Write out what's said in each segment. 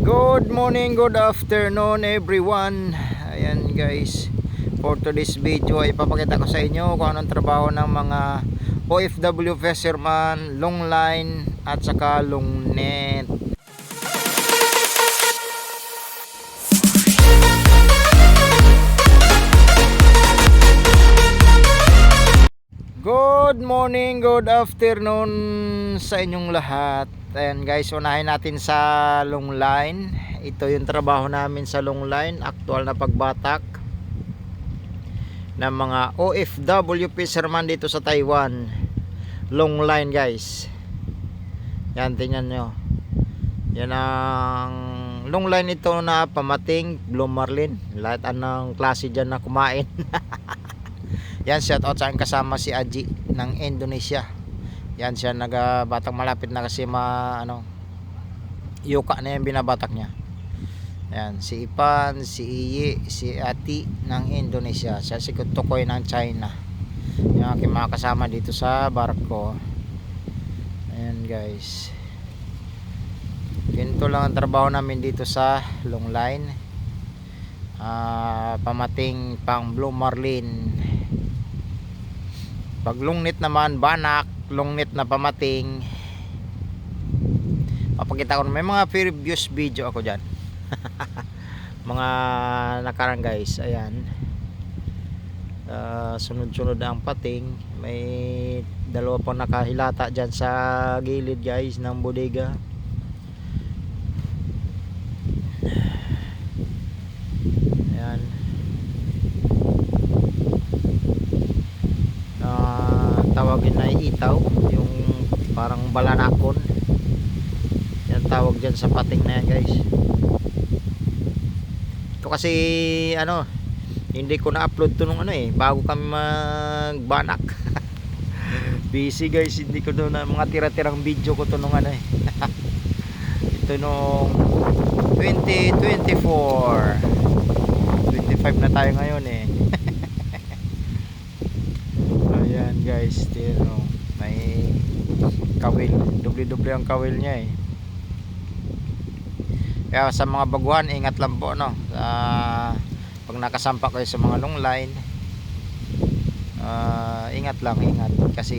Good morning, good afternoon everyone. Ayan guys, for today's video ay ipapakita ko sa inyo kung anong trabaho ng mga OFW fisherman, long line at saka long net. Good morning, good afternoon sa inyong lahat. Ayan guys, unahin natin sa long line. Ito yung trabaho namin sa long line, actual na pagbatak ng mga OFW fisherman dito sa Taiwan. Long line guys. Yan, tingnan nyo. Yan ang long line ito na pamating, blue marlin. Lahat anong klase dyan na kumain. Yan, shout out sa akin, kasama si Aji ng Indonesia. Yan siya, nagabatang malapit na kasi yuka na yung binabatak niya. Yan, si Ipan, si Iyi, si Ati ng Indonesia. Siya si Tukoy ng China. Yung aking mga kasama dito sa barko. Ayan guys. Ganito lang ang trabaho namin dito sa long line. Pamating pang blue marlin. Pag long net naman, banak, long net na pamating. Papakita ko, may mga previous video ako dyan. Mga nakarang guys. Ayan, sunod-sunod ang pating. May dalawa pang nakahilata dyan sa gilid guys ng bodega. Ayan, tawagin na itaw, yung parang balanakon. Yan tawag dyan sa pating na yan guys. Ito kasi hindi ko na-upload to nung bago kami magbanak. Busy guys, hindi ko doon na mga tira-tirang video ko to nung ito nung 2024. 25 na tayo ngayon Ayan guys, may kawil, doble-doble ang kawil niya Kaya sa mga baguhan, ingat lang po pag nakasampa kayo sa mga long line, ingat lang, ingat kasi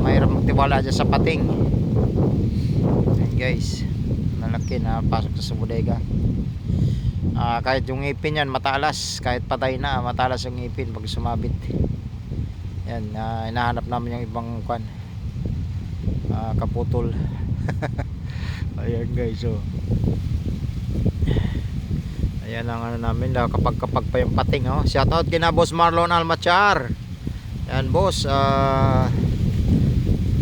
mahirap magtiwala dyan sa pating. Ayan guys, nalaki na pasok sa bodega. Kahit yung ngipin yan matalas, kahit patay na matalas yung ngipin pag sumabit. Yan, hinahanap namin yung ibang kaputol. Ayan guys, ayan ang namin kapag pa yung pating. Shoutout kina Boss Marlon Almachar. Yan boss,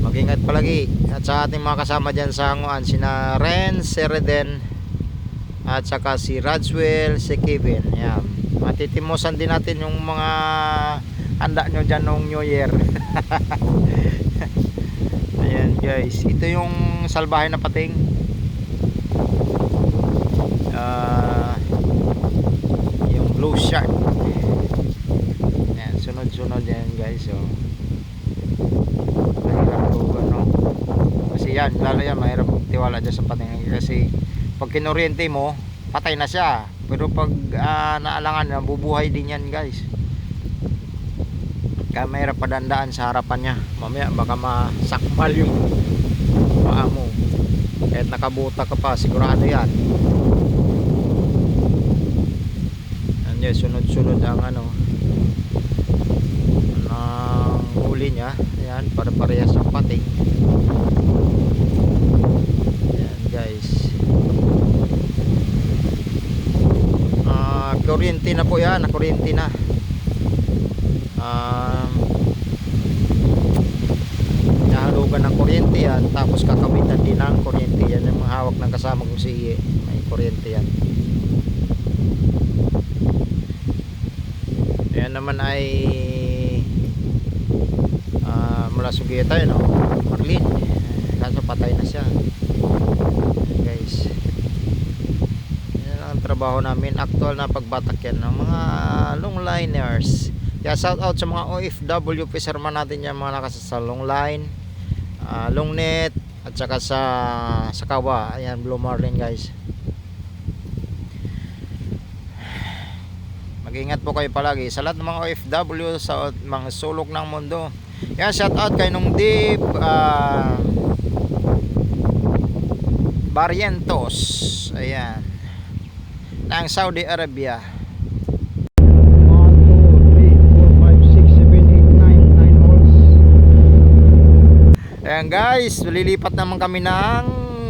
mag-ingat palagi. At sa ating mga kasama dyan sa hanguan, sina Ren, Sereden, at saka si Radswell, si Kevin. Yan, matitimusan din natin yung mga handa nyo dyan nung New Year. Ayan guys, ito yung salbahe na pating. Yung blue shark. Ayan, sunod-sunod yan guys. Mahirap po kasi yan, lalo yan mahirap tiwala dyan sa pating. Kasi pag kinuryente mo, patay na siya. Pero pag naalangan, bubuhay din yan guys. Kaya mahirap padandaan sa harapan niya. Mamaya baka masakmal yung paa mo. Kahit nakabuta ka pa, sigurado yan. Yan, sunod-sunod ang huli niya. Ayan, para parehas ng pating. Ayan guys. Kuryente na po yan, kuryente na. Nahalugan ng kuryente yan, tapos kakawitan din ng kuryente yan. Yung mga hawak ng kasama kong si Iye, may kuryente yan. Ayan naman ay mula sugiya tayo marlin, kaso patay na siya guys. Yan ang trabaho namin, actual na pagbatak yan ng mga long liners. Kaya shout out sa mga OFW fisherman natin yan, mga nakasa sa long line, long net, at saka sa kawa. Ayan, blue marlin guys. Mag-ingat po kayo palagi sa lahat ng mga OFW sa mga sulok ng mundo. Yan, shout out kay Nung Deep Barrientos, ayan, ng Saudi Arabia. 9 holes. Ayan guys, lilipat naman kami ng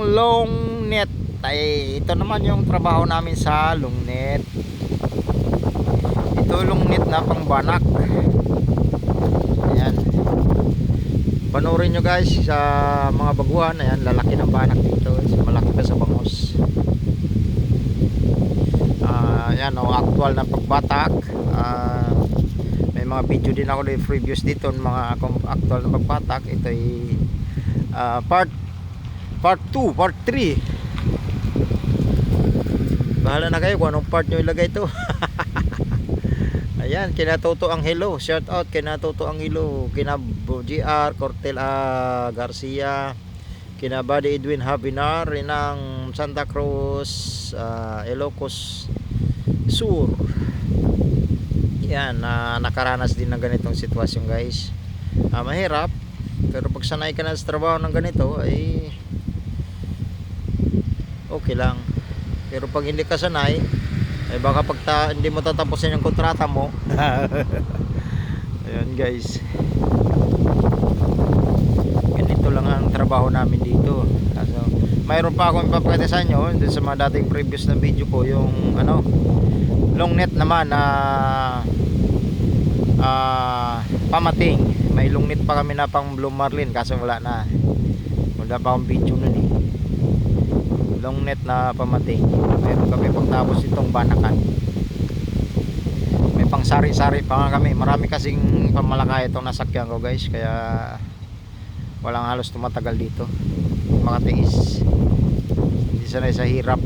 long net. Ay, ito naman yung trabaho namin sa long net. Ito long net na pang banak. Ayan, panoorin nyo guys sa mga baguhan. Ayan, lalaki ng banak dito, malaki pa sa bangos. Ayan o, actual na pagbatak. May mga video din ako na previous dito, mga actual na pagbatak. Ito ay part 2, part 3. Bahala na kayo kung anong part nyo ilagay ito. Ayan, kina Toto Angelo, shout out kina Toto Angelo, kina GR Cortel Garcia, kina Buddy Edwin Habinar ng Santa Cruz, Ilocos Sur. Yan, nakaranas din ng ganitong sitwasyon guys. Mahirap, pero pag sanay ka na sa trabaho ng ganito ay okay lang. Pero pag hindi ka sanay, ay baka pag hindi mo tatapusin yung kontrata mo. Ayan guys, ganito lang ang trabaho namin dito. So, mayroon pa akong ipapakita sa inyo dun sa mga dating previous na video ko, yung long net naman na pamating. May long net pa kami na pang Blue Marlin, kaso wala pa akong video nun eh. Long net na pamating, meron kami pagtapos itong banakan. May pang sari-sari pa nga kami, marami kasing pamalakay itong nasakyan ko guys, kaya walang halos tumatagal dito. Makatiis, hindi sanay sa hirap.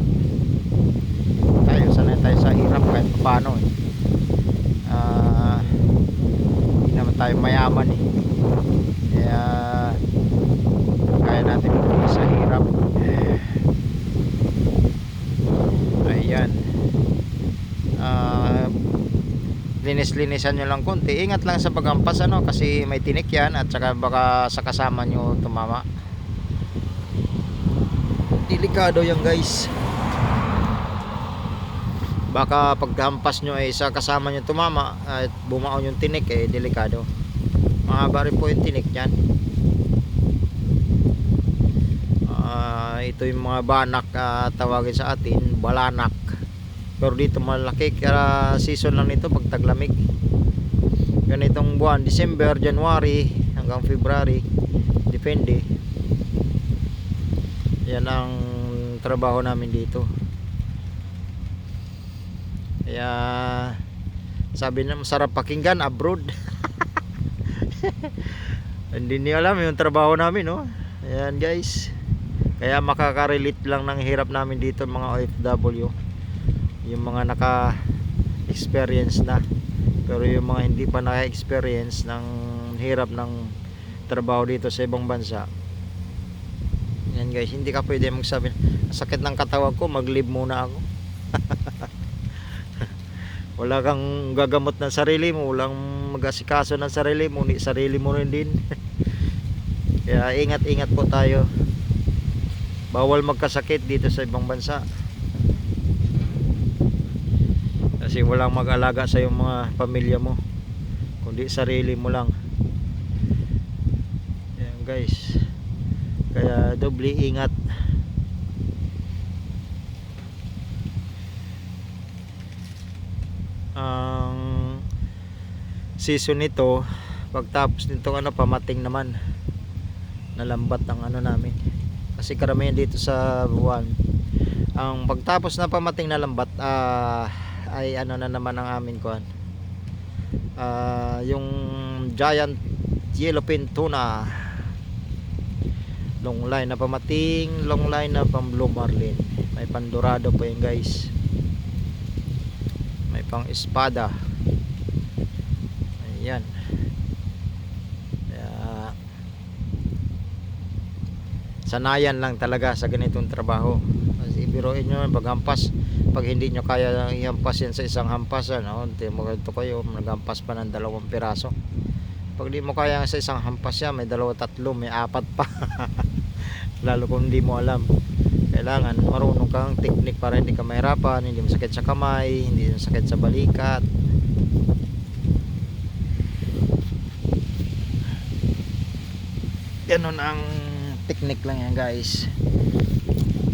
Sanay tayo sa hirap kahit paano eh. Hindi naman tayo mayaman eh, kaya natin sa hirap. Ayan, linis-linisan nyo lang konti. Ingat lang sa paghampas kasi may tinik yan, at saka baka sa kasama nyo tumama. Delikado yan guys, baka paghampas nyo ay sa kasama nyo tumama at bumaon yung tinik, delikado. Mahaba rin po yung tinik yan. Ito yung mga banak, tawagin sa atin balanak, pero dito malaki, kaya season lang nito pag taglamig. Ganitong buwan, December, January hanggang February, depende. Yan ang trabaho namin dito. Kaya sabi na masarap pakinggan abroad. Hindi niyo alam yung trabaho namin, no? Ayan guys, kaya makaka-relate lang ng hirap namin dito mga OFW, yung mga naka-experience na. Pero yung mga hindi pa naka-experience ng hirap ng trabaho dito sa ibang bansa, yan guys, hindi ka pwede magsabi sakit ng katawan ko, mag-leave muna ako. Wala kang gagamot ng sarili mo, walang mag-asikaso ng sarili mo, sarili mo rin din. Kaya ingat-ingat po tayo, bawal magkasakit dito sa ibang bansa, kasi walang mag-alaga sa iyong mga pamilya mo kundi sarili mo lang. Ayan guys, kaya doble ingat. Ang season nito, pagtapos nito pamating naman, nalambat ang namin. Kasi karamihan dito sa buwan, ang pagtapos na pamating na lambat, ay na naman ang amin kuan, yung giant yellowfin tuna, long line na pamating, long line na pang Blue Marlin. May pandorado po yun guys, may pang espada. Ayan, sanayan lang talaga sa ganitong trabaho, kasi biruin nyo paghampas, pag hindi nyo kaya ihampas yan sa isang hampasan, ito kayo naghampas pa ng 2 piraso. Pag di mo kaya sa isang hampas yan, may 2, 3, may 4 pa. Lalo kung hindi mo alam, kailangan marunong kang technique para hindi ka mahirapan, hindi masakit sa kamay, hindi masakit sa balikat. Ganun ang technique lang yan guys.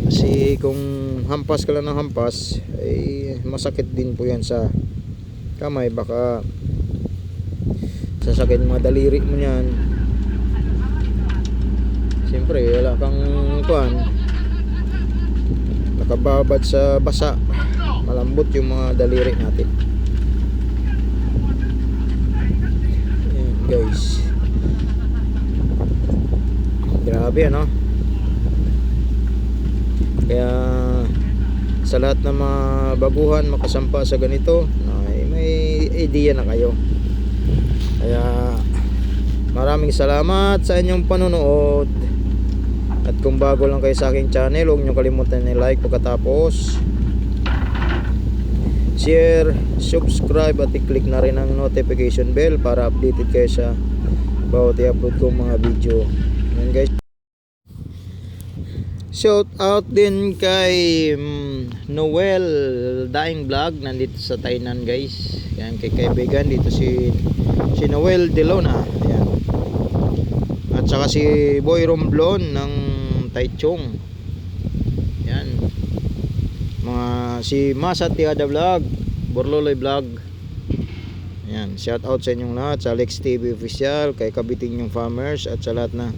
Kasi kung hampas ka lang ng hampas, ay masakit din po yan sa kamay. Baka sasakit mga daliri mo yan. Siyempre wala kang kuhan, nakababad sa basa, malambot yung mga daliri natin. Ayan guys, grabe ano. Kaya sa lahat ng mga baguhan makasampa sa ganito, ay may idea na kayo. Kaya maraming salamat sa inyong panonood. At kung bago lang kayo sa aking channel, huwag nyo kalimutan i-like pagkatapos, share, subscribe at i-click na rin ang notification bell para updated kayo sa bawat i-upload kong mga video. Ayan guys, shout out din kay Noel Daing Vlog, nandito sa Tainan guys. Yan, kay kaibigan dito si Noel Delona. Ayan. At saka si Boy Romblon ng Taichung. Yan. Mga si Masa Tiada Vlog, Borloloy Vlog. Yan, shout out sa inyong lahat, sa Alex TV Official, kay Kabiting yung Farmers, at sa lahat na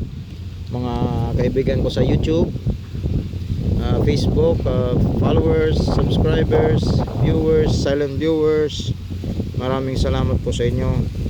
mga kaibigan ko sa YouTube, Facebook, followers, subscribers, viewers, silent viewers. Maraming salamat po sa inyo.